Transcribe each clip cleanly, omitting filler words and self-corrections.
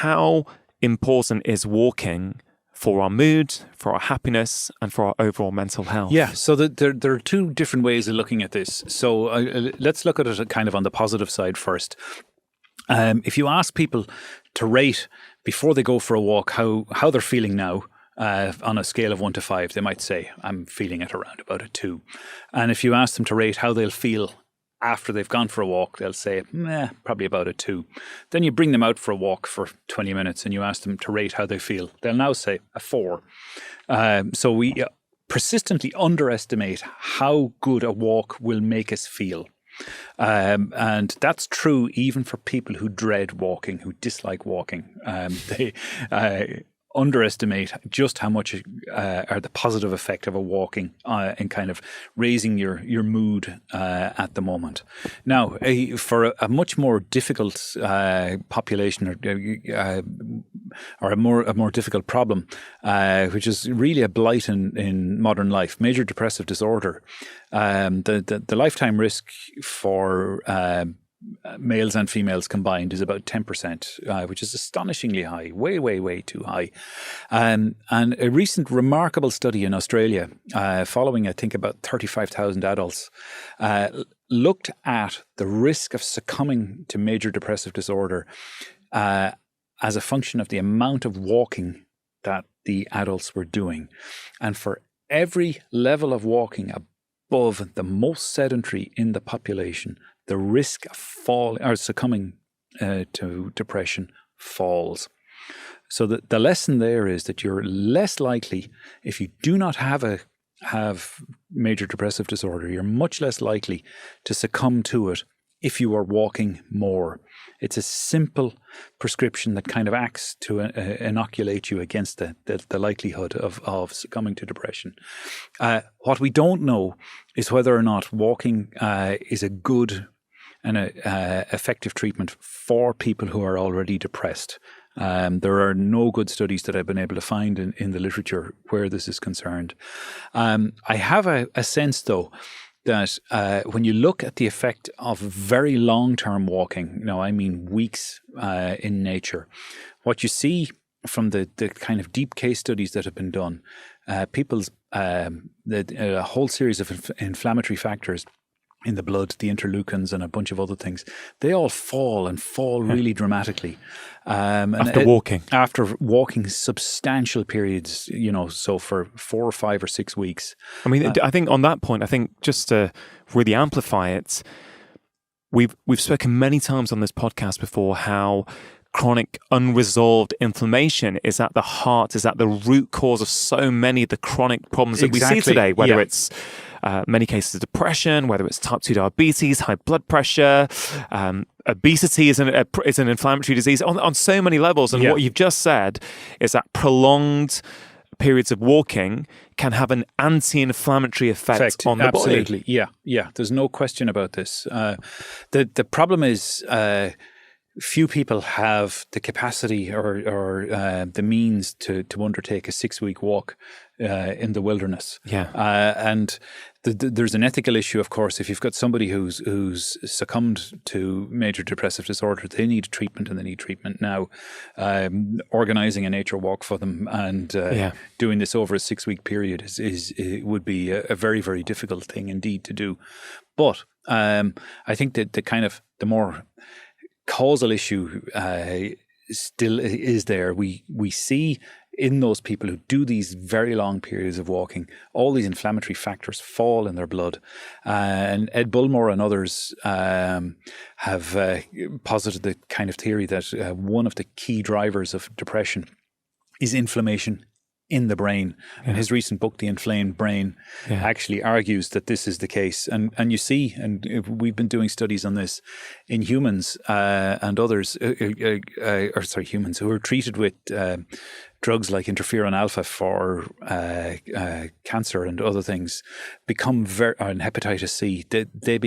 how important is walking for our mood, for our happiness, and for our overall mental health? Yeah, so there are two different ways of looking at this. So let's look at it kind of on the positive side first. If you ask people to rate before they go for a walk how they're feeling now, on a scale of 1 to 5, they might say, I'm feeling it around about a 2. And if you ask them to rate how they'll feel after they've gone for a walk, they'll say, probably about a 2. Then you bring them out for a walk for 20 minutes and you ask them to rate how they feel. They'll now say a 4. So we persistently underestimate how good a walk will make us feel. And that's true even for people who dread walking, who dislike walking. They underestimate just how much are the positive effect of a walking in kind of raising your mood at the moment. Now, for a much more difficult population or a more difficult problem, which is really a blight in modern life, major depressive disorder, the lifetime risk for males and females combined is about 10%, which is astonishingly high, way, way, way too high. And a recent remarkable study in Australia, following, I think, about 35,000 adults, looked at the risk of succumbing to major depressive disorder as a function of the amount of walking that the adults were doing. And for every level of walking above the most sedentary in the population, the risk of succumbing to depression falls. So the lesson there is that you're less likely, if you do not have major depressive disorder, you're much less likely to succumb to it if you are walking more. It's a simple prescription that kind of acts to inoculate you against the likelihood of succumbing to depression. What we don't know is whether or not walking is a good and effective treatment for people who are already depressed. There are no good studies that I've been able to find in the literature where this is concerned. I have a sense, though, that when you look at the effect of very long-term walking, I mean weeks in nature, what you see from the kind of deep case studies that have been done, people's a whole series of inflammatory factors in the blood, the interleukins and a bunch of other things, they all fall really dramatically. After walking substantial periods, so for 4 or 5 or 6 weeks. I mean, I think on that point, I think just to really amplify it, we've spoken many times on this podcast before how chronic unresolved inflammation is at the heart, is at the root cause of so many of the chronic problems that we see today, whether it's many cases of depression, whether it's type 2 diabetes, high blood pressure, obesity is an inflammatory disease on so many levels. And what you've just said is that prolonged periods of walking can have an anti-inflammatory effect on the body. Absolutely, yeah. There's no question about this. The problem is few people have the capacity or the means to undertake a 6-week walk in the wilderness. And there's an ethical issue, of course. If you've got somebody who's succumbed to major depressive disorder, they need treatment and they need treatment now. Organizing a nature walk for them and doing this over a 6-week period would be a very, very difficult thing indeed to do. But I think that the more causal issue still is there. We see in those people who do these very long periods of walking, all these inflammatory factors fall in their blood. And Ed Bullmore and others have posited the kind of theory that one of the key drivers of depression is inflammation in the brain. And his recent book, The Inflamed Brain, actually argues that this is the case. And you see, and we've been doing studies on this in humans and others, humans who are treated with drugs like interferon alpha for cancer and other things, and hepatitis C, they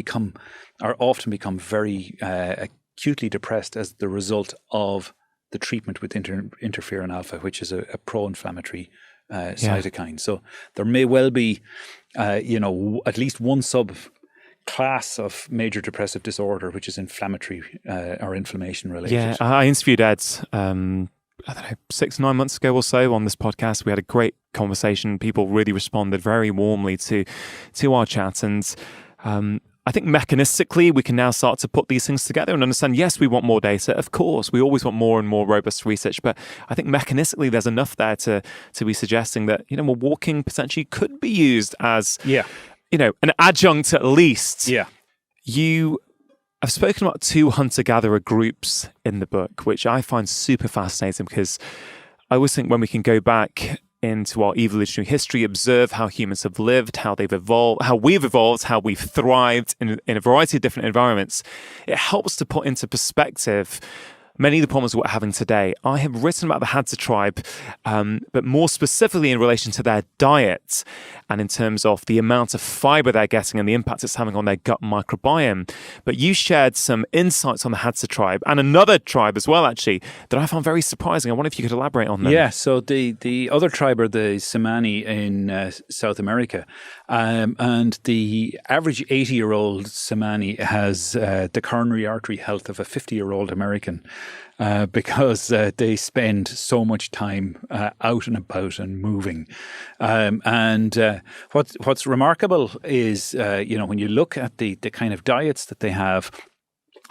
often become very acutely depressed as the result of the treatment with interferon alpha, which is a pro-inflammatory cytokine. So there may well be, at least one class of major depressive disorder, which is inflammatory or inflammation related. Yeah, I interviewed Ed, I don't know, 6-9 months ago or so on this podcast. We had a great conversation. People really responded very warmly to our chat. And I think mechanistically, we can now start to put these things together and understand, yes, we want more data. Of course, we always want more and more robust research. But I think mechanistically, there's enough there to be suggesting that, well, walking potentially could be used as, an adjunct at least. Yeah. I've spoken about 2 hunter-gatherer groups in the book, which I find super fascinating because I always think when we can go back into our evolutionary history, observe how humans have lived, how they've evolved, how we've evolved, how we've thrived in a variety of different environments, it helps to put into perspective many of the problems we're having today. I have written about the Hadza Tribe, but more specifically in relation to their diet and in terms of the amount of fiber they're getting and the impact it's having on their gut microbiome. But you shared some insights on the Hadza Tribe and another tribe as well, actually, that I found very surprising. I wonder if you could elaborate on them. Yeah, so the other tribe are the Tsimane in South America. And the average 80-year-old Tsimane has the coronary artery health of a 50-year-old American. Because they spend so much time out and about and moving. What's remarkable is, when you look at the kind of diets that they have,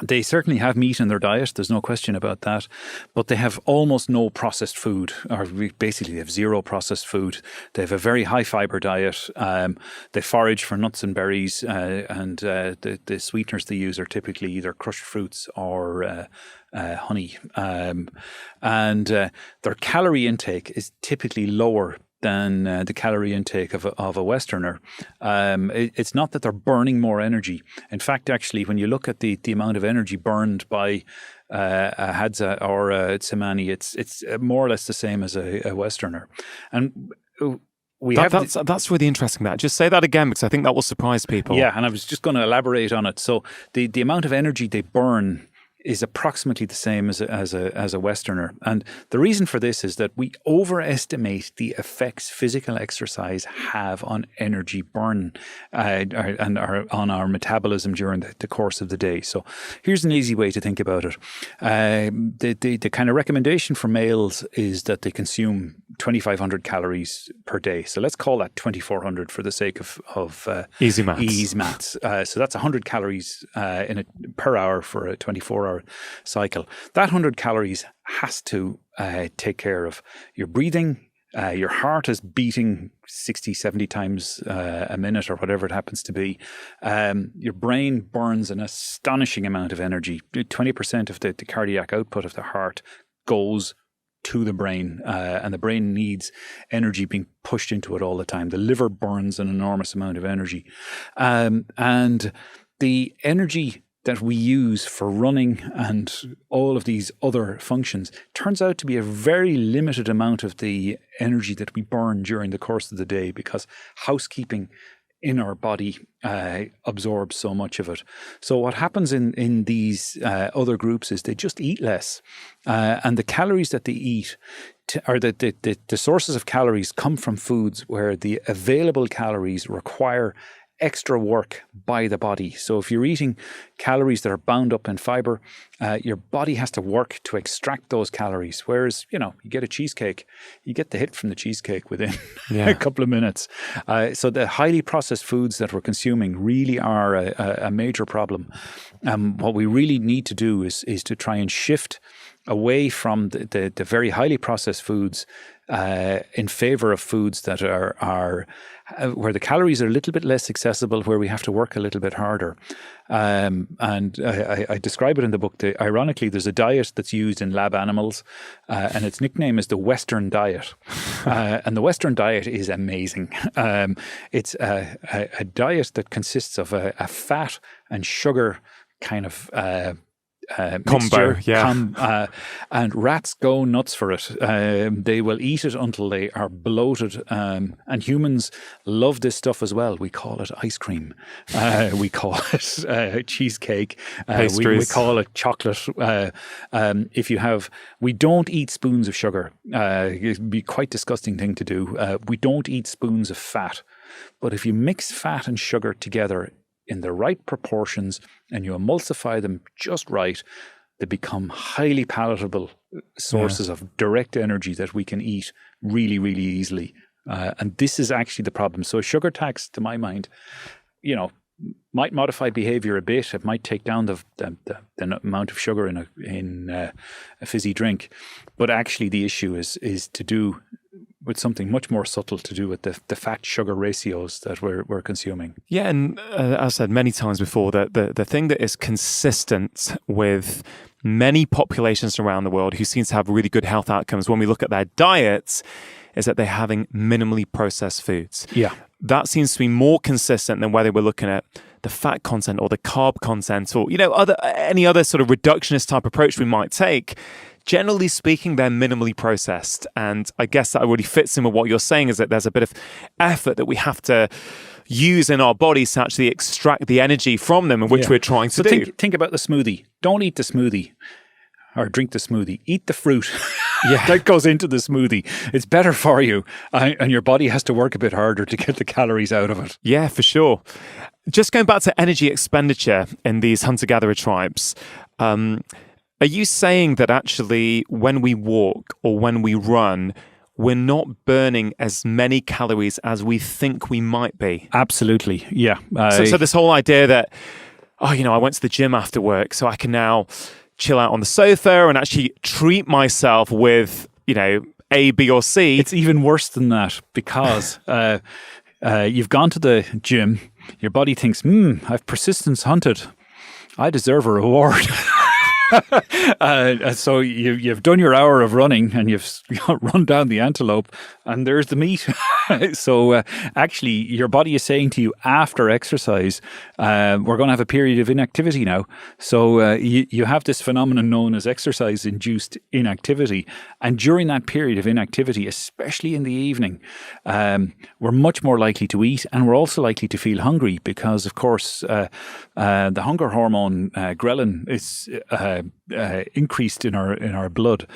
they certainly have meat in their diet. There's no question about that. But they have almost no processed food, or basically they have zero processed food. They have a very high fiber diet. They forage for nuts and berries, and the sweeteners they use are typically either crushed fruits or honey. And their calorie intake is typically lower than the calorie intake of a Westerner. It's not that they're burning more energy. In fact, actually, when you look at the amount of energy burned by a Hadza or a Tsimane, it's more or less the same as a Westerner. And that's really interesting. That just say that again, because I think that will surprise people. Yeah, and I was just going to elaborate on it. So the amount of energy they burn is approximately the same as a Westerner. And the reason for this is that we overestimate the effects physical exercise have on energy burn and on our metabolism during the course of the day. So here's an easy way to think about it. The kind of recommendation for males is that they consume 2,500 calories per day. So let's call that 2,400 for the sake of easy maths. Ease maths. So that's 100 calories per hour for a 24-hour cycle. That 100 calories has to take care of your breathing. Your heart is beating 60, 70 times a minute or whatever it happens to be. Your brain burns an astonishing amount of energy. 20% of the cardiac output of the heart goes to the brain, and the brain needs energy being pushed into it all the time. The liver burns an enormous amount of energy. And the energy that we use for running and all of these other functions turns out to be a very limited amount of the energy that we burn during the course of the day, because housekeeping in our body absorbs so much of it. So what happens in these other groups is they just eat less, and the calories that they eat or the sources of calories come from foods where the available calories require extra work by the body. So if you're eating calories that are bound up in fiber, your body has to work to extract those calories. Whereas, you get a cheesecake, you get the hit from the cheesecake within a couple of minutes. So the highly processed foods that we're consuming really are a major problem. What we really need to do is to try and shift away from the very highly processed foods in favor of foods that are where the calories are a little bit less accessible, where we have to work a little bit harder. And I describe it in the book. Ironically, there's a diet that's used in lab animals, and its nickname is the Western diet. And the Western diet is amazing. It's a diet that consists of a fat and sugar kind of combo, and rats go nuts for it. They will eat it until they are bloated, and humans love this stuff as well. We call it ice cream. We call it cheesecake. We call it chocolate. We don't eat spoons of sugar. It'd be quite a disgusting thing to do. We don't eat spoons of fat. But if you mix fat and sugar together in the right proportions and you emulsify them just right, they become highly palatable sources of direct energy that we can eat really, really easily. And this is actually the problem. So a sugar tax, to my mind, might modify behavior a bit. It might take down the amount of sugar in a fizzy drink. But actually the issue is to do with something much more subtle, to do with the fat-sugar ratios that we're consuming. Yeah, and as I said many times before, the thing that is consistent with many populations around the world who seem to have really good health outcomes when we look at their diets is that they're having minimally processed foods. Yeah. That seems to be more consistent than whether we're looking at the fat content or the carb content or, any other sort of reductionist type approach we might take. Generally speaking, they're minimally processed. And I guess that really fits in with what you're saying, is that there's a bit of effort that we have to use in our bodies to actually extract the energy from them, in which we're trying to do. Think about the smoothie. Don't eat the smoothie or drink the smoothie. Eat the fruit. That goes into the smoothie. It's better for you. And your body has to work a bit harder to get the calories out of it. Yeah, for sure. Just going back to energy expenditure in these hunter-gatherer tribes, are you saying that actually when we walk or when we run, we're not burning as many calories as we think we might be? Absolutely, yeah. So this whole idea that, I went to the gym after work, so I can now chill out on the sofa and actually treat myself with, A, B, or C. It's even worse than that, because you've gone to the gym, your body thinks, I've persistence hunted. I deserve a reward. So you've done your hour of running and you've run down the antelope and there's the meat. So actually your body is saying to you after exercise, we're going to have a period of inactivity now. So you have this phenomenon known as exercise-induced inactivity. And during that period of inactivity, especially in the evening, we're much more likely to eat, and we're also likely to feel hungry because, of course, the hunger hormone ghrelin is increased in our blood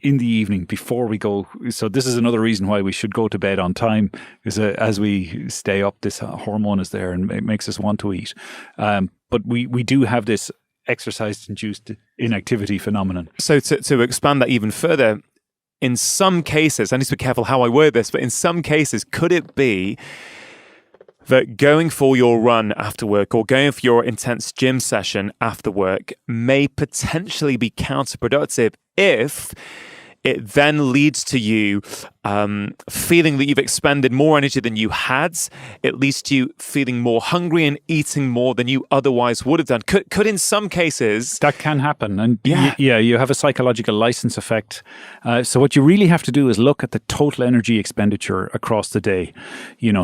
in the evening before we go. So this is another reason why we should go to bed on time, is as we stay up, this hormone is there and it makes us want to eat. But we do have this exercise-induced inactivity phenomenon. So to expand that even further, in some cases, I need to be careful how I word this, but in some cases, could it be that going for your run after work or going for your intense gym session after work may potentially be counterproductive if it then leads to you feeling that you've expended more energy than you had? It leads to you feeling more hungry and eating more than you otherwise would have done. Could in some cases... That can happen. And you have a psychological license effect. So what you really have to do is look at the total energy expenditure across the day.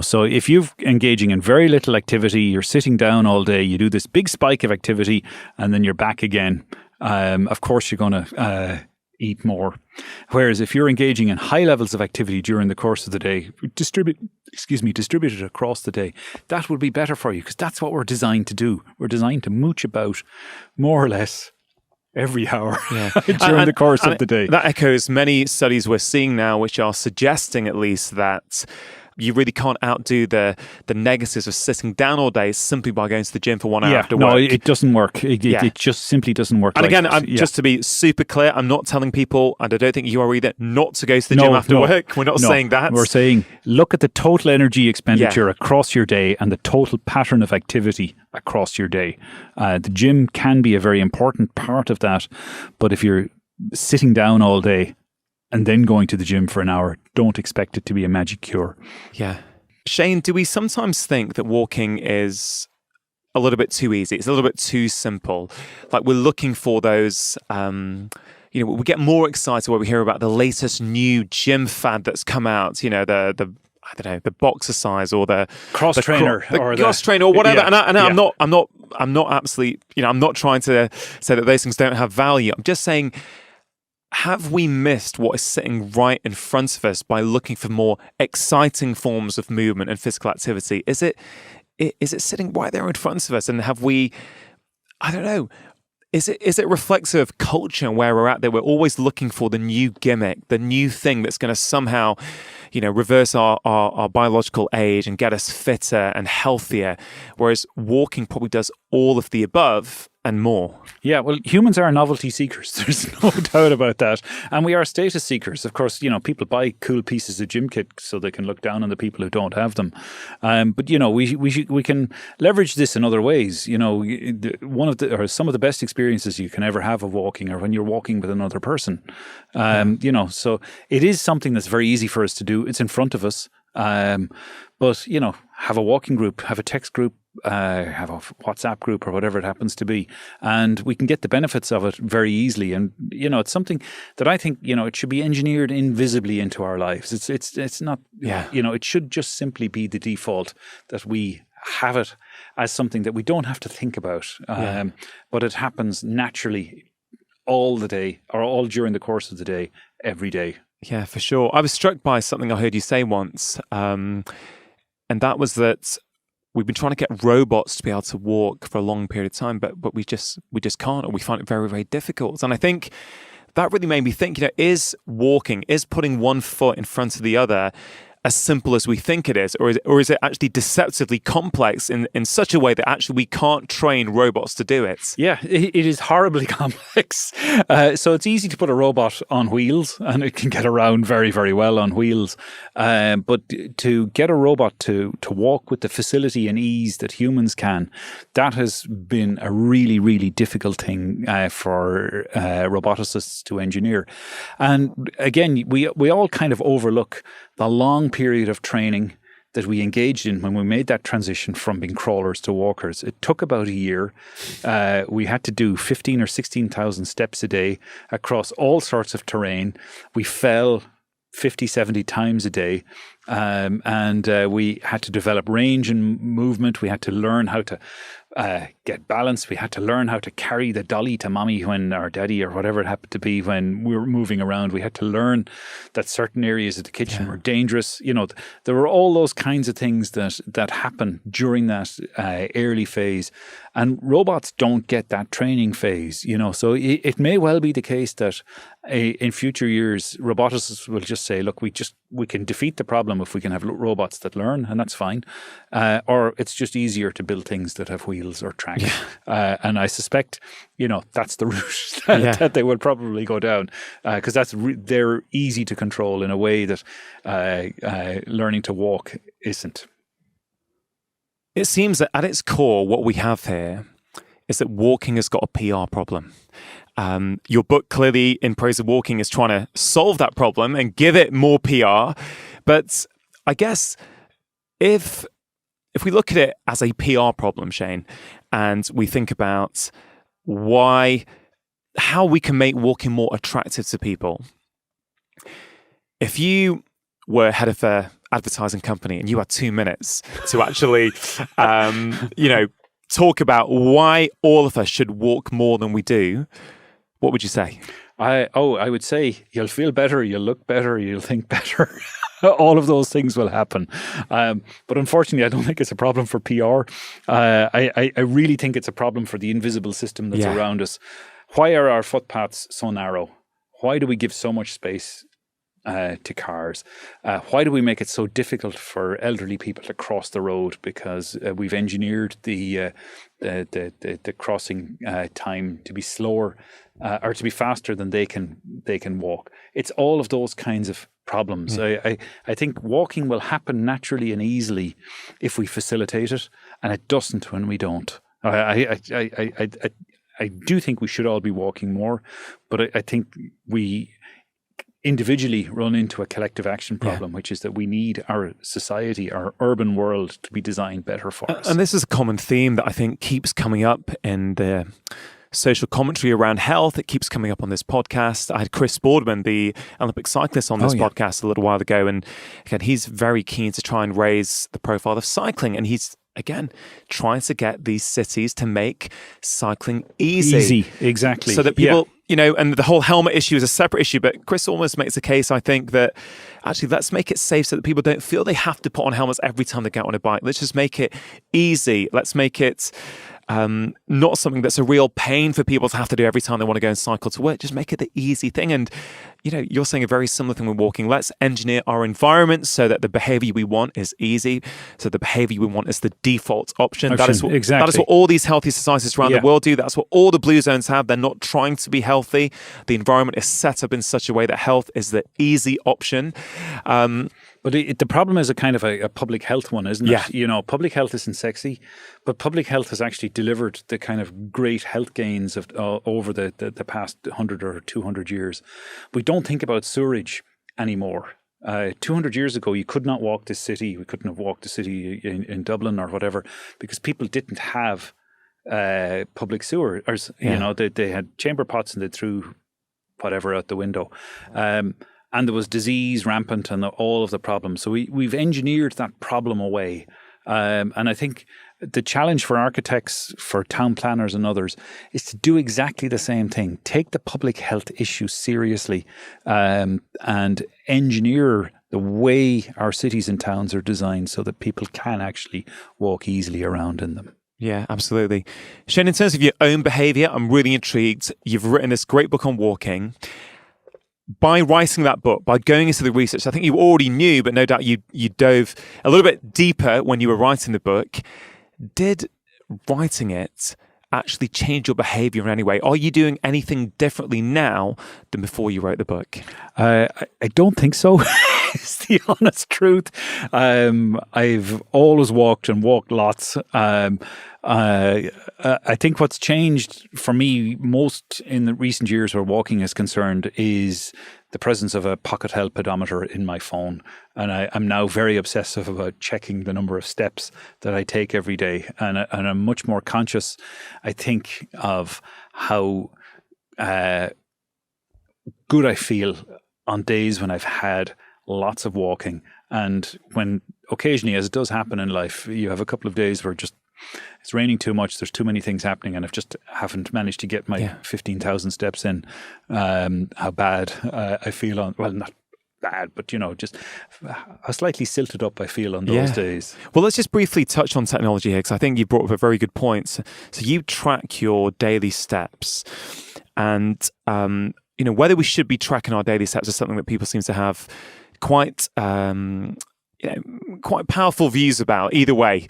So if you're engaging in very little activity, you're sitting down all day, you do this big spike of activity, and then you're back again. Of course, you're going to... eat more. Whereas if you're engaging in high levels of activity during the course of the day, distributed across the day, that would be better for you, because that's what we're designed to do. We're designed to mooch about more or less every hour during the course of the day. That echoes many studies we're seeing now, which are suggesting at least that you really can't outdo the negatives of sitting down all day simply by going to the gym for 1 hour after work. No, it doesn't work. It just simply doesn't work. And again, just to be super clear, I'm not telling people, and I don't think you are either, not to go to the gym after work. We're not saying that. We're saying look at the total energy expenditure across your day and the total pattern of activity across your day. The gym can be a very important part of that, but if you're sitting down all day and then going to the gym for an hour, don't expect it to be a magic cure. Yeah. Shane, do we sometimes think that walking is a little bit too easy? It's a little bit too simple. Like we're looking for those, we get more excited when we hear about the latest new gym fad that's come out, the boxer size or the cross trainer or whatever. And I'm not absolutely, I'm not trying to say that those things don't have value. I'm just saying, have we missed what is sitting right in front of us by looking for more exciting forms of movement and physical activity? Is it sitting right there in front of us? And have we, I don't know, is it reflexive of culture and where we're at, that we're always looking for the new gimmick, the new thing that's going to somehow reverse our biological age and get us fitter and healthier, whereas walking probably does all of the above and more. Yeah, well, humans are novelty seekers. There's no doubt about that. And we are status seekers. Of course, people buy cool pieces of gym kit so they can look down on the people who don't have them. But we can leverage this in other ways. Some of the best experiences you can ever have of walking are when you're walking with another person. So it is something that's very easy for us to do. It's in front of us. But have a walking group, have a text group, have a WhatsApp group or whatever it happens to be. And we can get the benefits of it very easily. And, it's something that I think, it should be engineered invisibly into our lives. It's not, it should just simply be the default that we have it as something that we don't have to think about. But it happens naturally all the day or all during the course of the day, every day. Yeah, for sure. I was struck by something I heard you say once, and that was that we've been trying to get robots to be able to walk for a long period of time, but we just can't, or we find it very, very difficult. And I think that really made me think, is putting one foot in front of the other as simple as we think it is, or is it actually deceptively complex in such a way that actually we can't train robots to do it? Yeah, it is horribly complex. So it's easy to put a robot on wheels, and it can get around very, very well on wheels. But to get a robot to walk with the facility and ease that humans can, that has been a really, really difficult thing for roboticists to engineer. And again, we all kind of overlook the long period of training that we engaged in when we made that transition from being crawlers to walkers. It took about a year. We had to do 15 or 16,000 steps a day across all sorts of terrain. We fell 50, 70 times a day. And we had to develop range and movement. We had to learn how to get balance. We had to learn how to carry the dolly to mommy or daddy or whatever it happened to be when we were moving around. We had to learn that certain areas of the kitchen were dangerous. There were all those kinds of things that happen during that early phase. And robots don't get that training phase, So it may well be the case that in future years, roboticists will just say, look, we can defeat the problem if we can have robots that learn, and that's fine. Or it's just easier to build things that have wheels or tracks. And I suspect, that's the route that they would probably go down, because they're easy to control in a way that learning to walk isn't. It seems that at its core, what we have here is that walking has got a PR problem. Your book, clearly, In Praise of Walking, is trying to solve that problem and give it more PR. But I guess if we look at it as a PR problem, Shane, and we think about how we can make walking more attractive to people. If you were head of an advertising company and you had 2 minutes to actually, talk about why all of us should walk more than we do, what would you say? I would say you'll feel better, you'll look better, you'll think better. All of those things will happen. But unfortunately, I don't think it's a problem for PR. I really think it's a problem for the invisible system that's around us. Why are our footpaths so narrow? Why do we give so much space to cars? Why do we make it so difficult for elderly people to cross the road? Because we've engineered the crossing time to be slower or to be faster than they can walk. It's all of those kinds of problems. I think walking will happen naturally and easily if we facilitate it, and it doesn't when we don't. I do think we should all be walking more, but I think we individually run into a collective action problem, which is that we need our society, our urban world, to be designed better for us. And this is a common theme that I think keeps coming up in the social commentary around health. It keeps coming up on this podcast. I had Chris Boardman, the Olympic cyclist, on this podcast a little while ago, and again, he's very keen to try and raise the profile of cycling, and he's again trying to get these cities to make cycling easy. Exactly. So that people, and the whole helmet issue is a separate issue, but Chris almost makes a case, I think, that actually let's make it safe so that people don't feel they have to put on helmets every time they get on a bike. Let's just make it easy. Let's make it not something that's a real pain for people to have to do every time they want to go and cycle to work. Just make it the easy thing. And, you're saying a very similar thing with walking. Let's engineer our environment so that the behavior we want is easy. So the behavior we want is the default option. That is what all these healthy societies around the world do. That's what all the blue zones have. They're not trying to be healthy. The environment is set up in such a way that health is the easy option. But the problem is a kind of a public health one, isn't it? Yeah. Public health isn't sexy, but public health has actually delivered the kind of great health gains of over the past 100 or 200 years. We don't think about sewerage anymore. 200 years ago, you could not walk this city. We couldn't have walked the city in Dublin or whatever because people didn't have public sewers. They had chamber pots and they threw whatever out the window. And there was disease rampant and all of the problems. So we've engineered that problem away. And I think the challenge for architects, for town planners and others is to do exactly the same thing. Take the public health issue seriously and engineer the way our cities and towns are designed so that people can actually walk easily around in them. Yeah, absolutely. Shane, in terms of your own behavior, I'm really intrigued. You've written this great book on walking. By writing that book, by going into the research, I think you already knew, but no doubt you dove a little bit deeper when you were writing the book. Did writing it actually change your behavior in any way? Are you doing anything differently now than before you wrote the book? I don't think so. It's the honest truth. I've always walked and walked lots. I think what's changed for me most in the recent years where walking is concerned is the presence of a pocket held pedometer in my phone. And I'm now very obsessive about checking the number of steps that I take every day. And I'm much more conscious, I think, of how good I feel on days when I've had lots of walking. And when occasionally, as it does happen in life, you have a couple of days where just it's raining too much, there's too many things happening, and I've just haven't managed to get my 15,000 steps in. How bad I feel on, well, not bad, but just how slightly silted up I feel on those days. Well, let's just briefly touch on technology here, because I think you brought up a very good point. So you track your daily steps, and whether we should be tracking our daily steps is something that people seem to have quite powerful views about either way.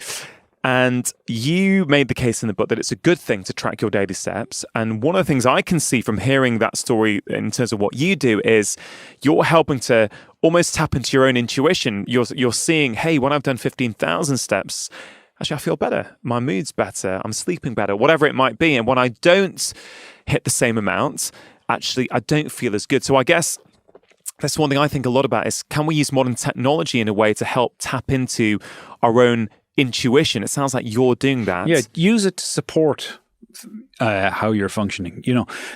And you made the case in the book that it's a good thing to track your daily steps. And one of the things I can see from hearing that story in terms of what you do is you're helping to almost tap into your own intuition. You're seeing, hey, when I've done 15,000 steps, actually I feel better. My mood's better. I'm sleeping better, whatever it might be. And when I don't hit the same amount, actually I don't feel as good. So I guess that's one thing I think a lot about is, can we use modern technology in a way to help tap into our own intuition? It sounds like you're doing that. Yeah, use it to support how you're functioning.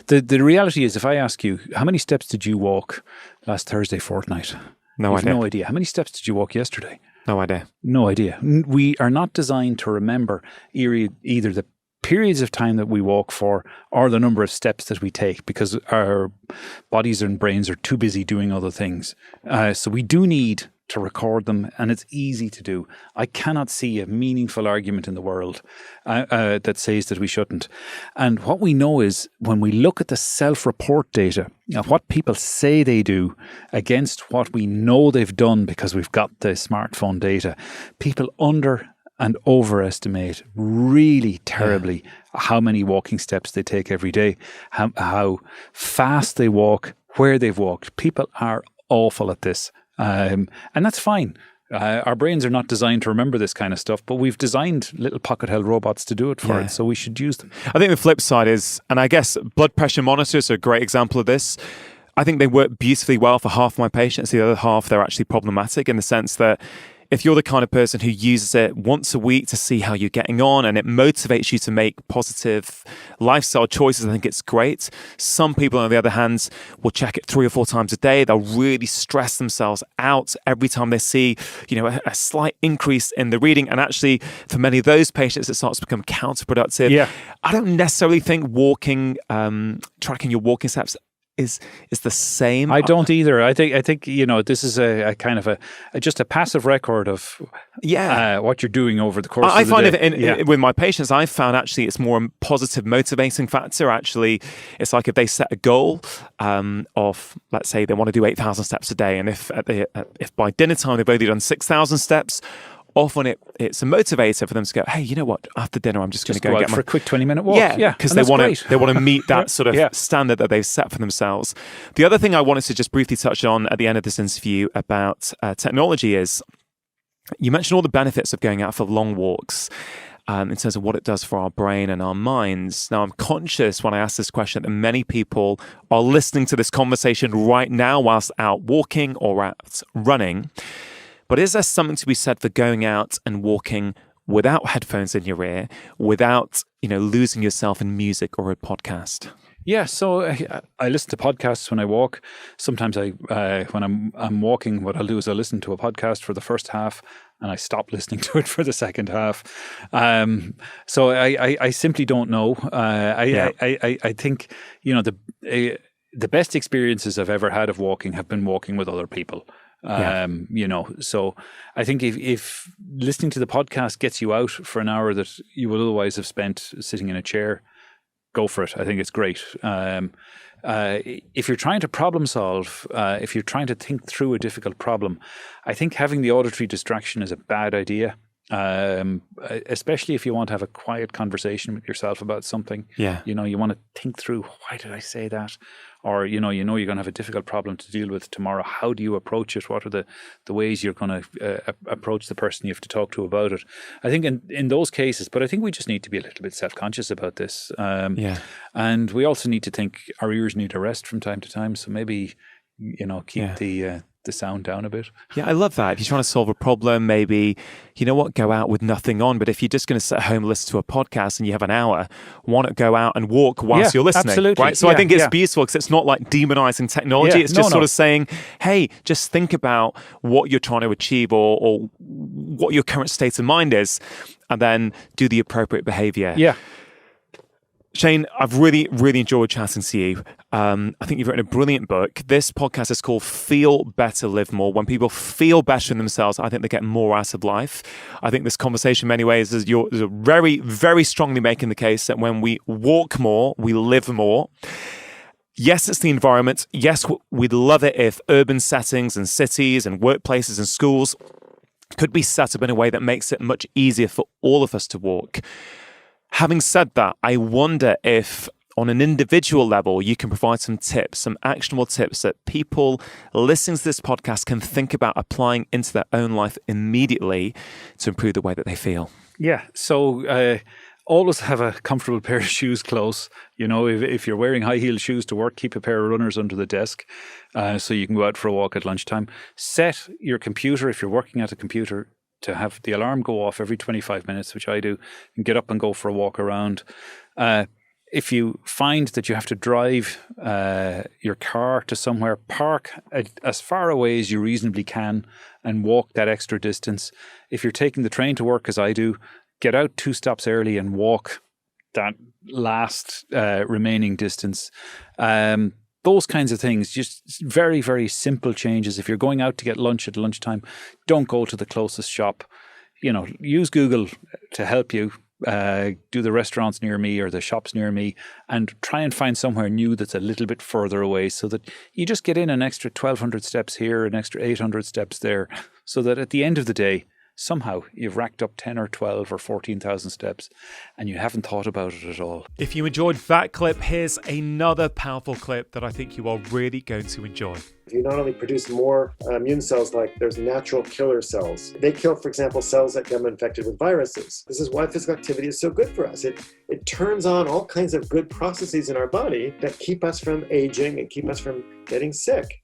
The reality is, if I ask you, how many steps did you walk last Thursday fortnight? No idea. No idea. How many steps did you walk yesterday? No idea. No idea. We are not designed to remember either the periods of time that we walk for or the number of steps that we take, because our bodies and brains are too busy doing other things. So we do need to record them, and it's easy to do. I cannot see a meaningful argument in the world that says that we shouldn't. And what we know is, when we look at the self-report data of what people say they do against what we know they've done because we've got the smartphone data, people under and overestimate really terribly how many walking steps they take every day, how fast they walk, where they've walked. People are awful at this. And that's fine. Our brains are not designed to remember this kind of stuff, but we've designed little pocket-held robots to do it for us, so we should use them. I think the flip side is, and I guess blood pressure monitors are a great example of this. I think they work beautifully well for half my patients. The other half, they're actually problematic in the sense that if you're the kind of person who uses it once a week to see how you're getting on and it motivates you to make positive lifestyle choices, I think it's great. Some people, on the other hand, will check it 3 or 4 times a day. They'll really stress themselves out every time they see, a slight increase in the reading. And actually, for many of those patients, it starts to become counterproductive. Yeah. I don't necessarily think walking, tracking your walking steps is the same. I don't either. I think this is a kind of just a passive record of what you're doing over the course of the day. I find with my patients, I've found actually it's more a positive motivating factor. Actually, it's like if they set a goal of, let's say they want to do 8,000 steps a day, and if by dinner time they've only done 6,000 steps, often it's a motivator for them to go, hey, you know what? After dinner, I'm just going to go out get for a quick 20-minute walk. Yeah, because they want to meet that sort of standard that they've set for themselves. The other thing I wanted to just briefly touch on at the end of this interview about technology is you mentioned all the benefits of going out for long walks. In terms of what it does for our brain and our minds. Now, I'm conscious when I ask this question that many people are listening to this conversation right now whilst out walking or out running. But is there something to be said for going out and walking without headphones in your ear, without, losing yourself in music or a podcast? Yeah, so I listen to podcasts when I walk. Sometimes when I'm walking, what I'll do is I'll listen to a podcast for the first half and I stop listening to it for the second half. So I simply don't know. I think, the best experiences I've ever had of walking have been walking with other people. So I think if listening to the podcast gets you out for an hour that you would otherwise have spent sitting in a chair, go for it. I think it's great. If you're trying to problem solve, if you're trying to think through a difficult problem, I think having the auditory distraction is a bad idea. Especially if you want to have a quiet conversation with yourself about something. You want to think through, why did I say that? Or, you're going to have a difficult problem to deal with tomorrow. How do you approach it? What are the ways you're going to approach the person you have to talk to about it? I think in those cases, but I think we just need to be a little bit self-conscious about this. And we also need to think our ears need a rest from time to time. So maybe, keep the sound down a bit. Yeah, I love that. If you're trying to solve a problem, maybe, go out with nothing on. But if you're just going to sit at home and listen to a podcast and you have an hour, why not go out and walk whilst you're listening? Absolutely. Right? So I think it's beautiful because it's not like demonizing technology. It's just sort of saying, hey, just think about what you're trying to achieve or what your current state of mind is, and then do the appropriate behavior. Yeah. Shane, I've really, really enjoyed chatting to you. I think you've written a brilliant book. This podcast is called Feel Better, Live More. When people feel better in themselves, I think they get more out of life. I think this conversation in many ways is you're very, very strongly making the case that when we walk more, we live more. Yes, it's the environment. Yes, we'd love it if urban settings and cities and workplaces and schools could be set up in a way that makes it much easier for all of us to walk. Having said that, I wonder if on an individual level, you can provide some tips, some actionable tips that people listening to this podcast can think about applying into their own life immediately to improve the way that they feel. Yeah. So always have a comfortable pair of shoes close. If you're wearing high-heeled shoes to work, keep a pair of runners under the desk so you can go out for a walk at lunchtime. Set your computer, if you're working at a computer, to have the alarm go off every 25 minutes, which I do, and get up and go for a walk around. If you find that you have to drive your car to somewhere, park as far away as you reasonably can and walk that extra distance. If you're taking the train to work, as I do, get out 2 stops early and walk that last remaining distance. Those kinds of things, just very, very simple changes. If you're going out to get lunch at lunchtime, don't go to the closest shop. Use Google to help you do the restaurants near me or the shops near me, and try and find somewhere new that's a little bit further away so that you just get in an extra 1,200 steps here, an extra 800 steps there, so that at the end of the day, somehow you've racked up 10 or 12 or 14,000 steps and you haven't thought about it at all. If you enjoyed that clip, here's another powerful clip that I think you are really going to enjoy. You not only produce more immune cells, like there's natural killer cells. They kill, for example, cells that become infected with viruses. This is why physical activity is so good for us. It turns on all kinds of good processes in our body that keep us from aging and keep us from getting sick.